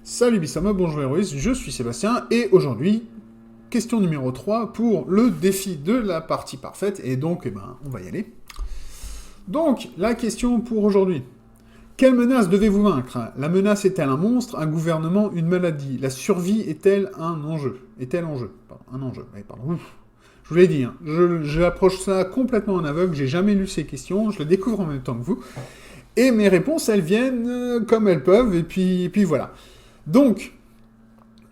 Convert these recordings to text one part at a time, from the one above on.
Salut Bissama, bonjour Héroïs, je suis Sébastien, et aujourd'hui, question numéro 3 pour le défi de la partie parfaite, et donc, on va y aller. Donc, la question pour aujourd'hui. Quelle menace devez-vous vaincre? La menace est-elle un monstre, un gouvernement, une maladie? La survie est-elle un enjeu? Est-elle en jeu? Pardon, un enjeu, oui, pardon. Ouf. Je vous l'ai dit, hein, j'approche ça complètement en aveugle, j'ai jamais lu ces questions, je les découvre en même temps que vous, et mes réponses, elles viennent comme elles peuvent, et puis voilà. Donc,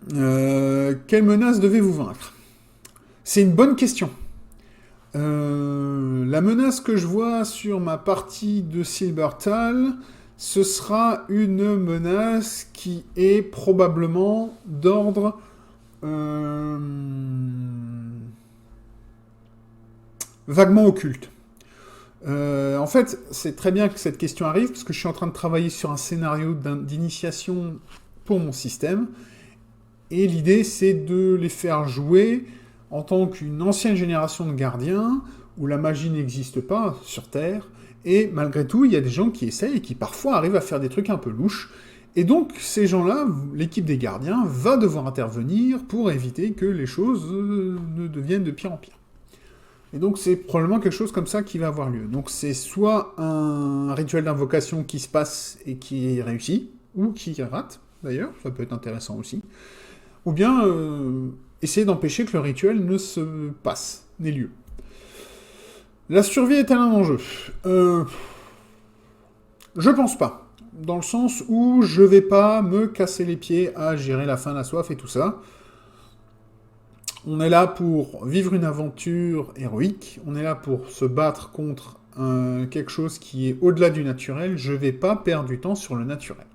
quelle menace devez-vous vaincre? C'est une bonne question. La menace que je vois sur ma partie de Silbertal, ce sera une menace qui est probablement d'ordre vaguement occulte. En fait, c'est très bien que cette question arrive, parce que je suis en train de travailler sur un scénario d'initiation pour mon système, et l'idée c'est de les faire jouer en tant qu'une ancienne génération de gardiens, où la magie n'existe pas sur Terre, et malgré tout, il y a des gens qui essayent et qui parfois arrivent à faire des trucs un peu louches, et donc ces gens-là, l'équipe des gardiens, va devoir intervenir pour éviter que les choses ne deviennent de pire en pire. Et donc c'est probablement quelque chose comme ça qui va avoir lieu. Donc c'est soit un rituel d'invocation qui se passe et qui réussit, ou qui rate, d'ailleurs, ça peut être intéressant aussi, ou bien essayer d'empêcher que le rituel ne se passe, n'ait lieu. La survie est-elle un enjeu? Je pense pas, dans le sens où je vais pas me casser les pieds à gérer la faim, la soif et tout ça. On est là pour vivre une aventure héroïque, on est là pour se battre contre quelque chose qui est au-delà du naturel, je vais pas perdre du temps sur le naturel.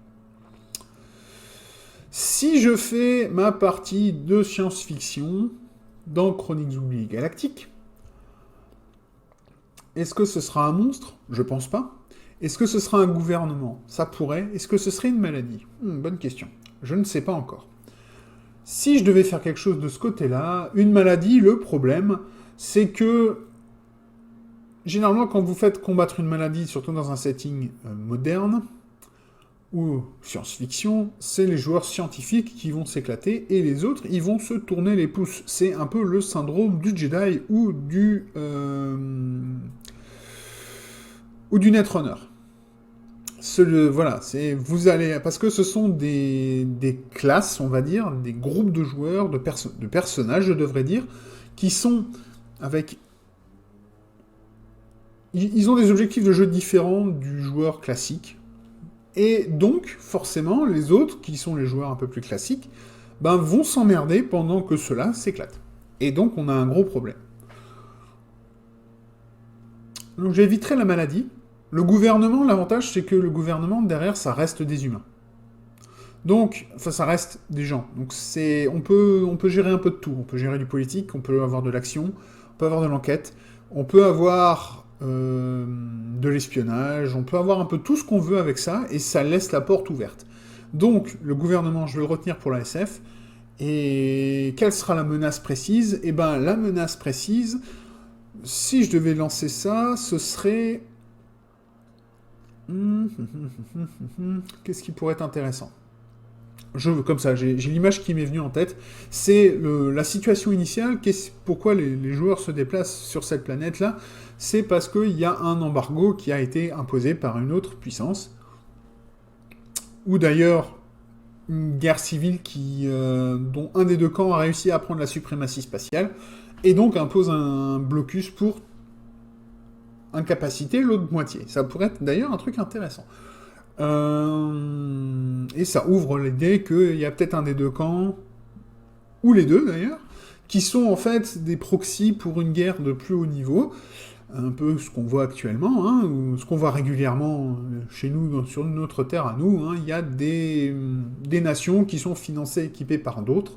Si je fais ma partie de science-fiction dans Chroniques oubliées galactiques, est-ce que ce sera un monstre? Je pense pas. Est-ce que ce sera un gouvernement? Ça pourrait. Est-ce que ce serait une maladie? Bonne question. Je ne sais pas encore. Si je devais faire quelque chose de ce côté-là, une maladie, le problème, c'est que généralement quand vous faites combattre une maladie, surtout dans un setting moderne, ou science-fiction, c'est les joueurs scientifiques qui vont s'éclater, et les autres, ils vont se tourner les pouces. C'est un peu le syndrome du Jedi ou du Netrunner. Voilà, vous allez... Parce que ce sont des classes, on va dire, des groupes de joueurs, de personnages, je devrais dire, qui sont avec... Ils ont des objectifs de jeu différents du joueur classique. Et donc, forcément, les autres, qui sont les joueurs un peu plus classiques, vont s'emmerder pendant que ceux-là s'éclatent. Et donc, on a un gros problème. Donc, j'éviterai la maladie. Le gouvernement, l'avantage, c'est que le gouvernement, derrière, ça reste des humains. Donc, ça reste des gens. Donc, on peut gérer un peu de tout. On peut gérer du politique, on peut avoir de l'action, on peut avoir de l'enquête, on peut avoir... de l'espionnage, on peut avoir un peu tout ce qu'on veut avec ça, et ça laisse la porte ouverte. Donc, le gouvernement, je vais le retenir pour la SF, et quelle sera la menace précise? Eh ben, la menace précise, si je devais lancer ça, ce serait... Qu'est-ce qui pourrait être intéressant? Comme ça, j'ai l'image qui m'est venue en tête, c'est la situation initiale, pourquoi les joueurs se déplacent sur cette planète-là, c'est parce qu'il y a un embargo qui a été imposé par une autre puissance, ou d'ailleurs une guerre civile dont un des deux camps a réussi à prendre la suprématie spatiale, et donc impose un blocus pour incapaciter l'autre moitié. Ça pourrait être d'ailleurs un truc intéressant. Et ça ouvre l'idée qu'il y a peut-être un des deux camps, ou les deux d'ailleurs, qui sont en fait des proxys pour une guerre de plus haut niveau, un peu ce qu'on voit actuellement, ou ce qu'on voit régulièrement chez nous, sur notre terre à nous, il y a des nations qui sont financées, équipées par d'autres,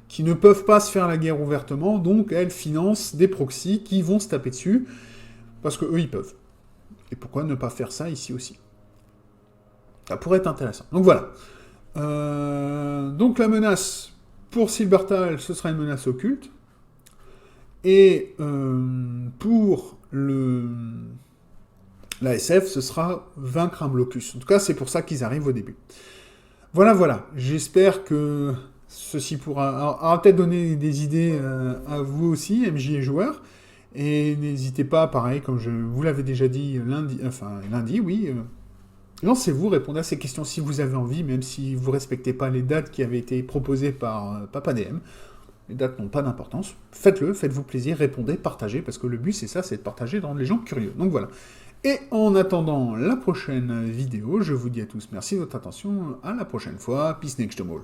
qui ne peuvent pas se faire la guerre ouvertement, donc elles financent des proxys qui vont se taper dessus, parce qu'eux ils peuvent. Et pourquoi ne pas faire ça ici aussi? Ça pourrait être intéressant. Donc voilà. Donc la menace pour Silbertal, ce sera une menace occulte. Et pour la SF, ce sera vaincre un blocus. En tout cas, c'est pour ça qu'ils arrivent au début. Voilà. J'espère que ceci aura peut-être donné des idées à vous aussi, MJ et joueurs. Et n'hésitez pas, pareil, comme je vous l'avais déjà dit lundi, oui. Lancez-vous, répondez à ces questions si vous avez envie, même si vous ne respectez pas les dates qui avaient été proposées par PapaDM. Les dates n'ont pas d'importance. Faites-le, faites-vous plaisir, répondez, partagez, parce que le but c'est ça, c'est de partager dans les gens curieux. Donc voilà. Et en attendant la prochaine vidéo, je vous dis à tous merci de votre attention, à la prochaine fois, peace next to all.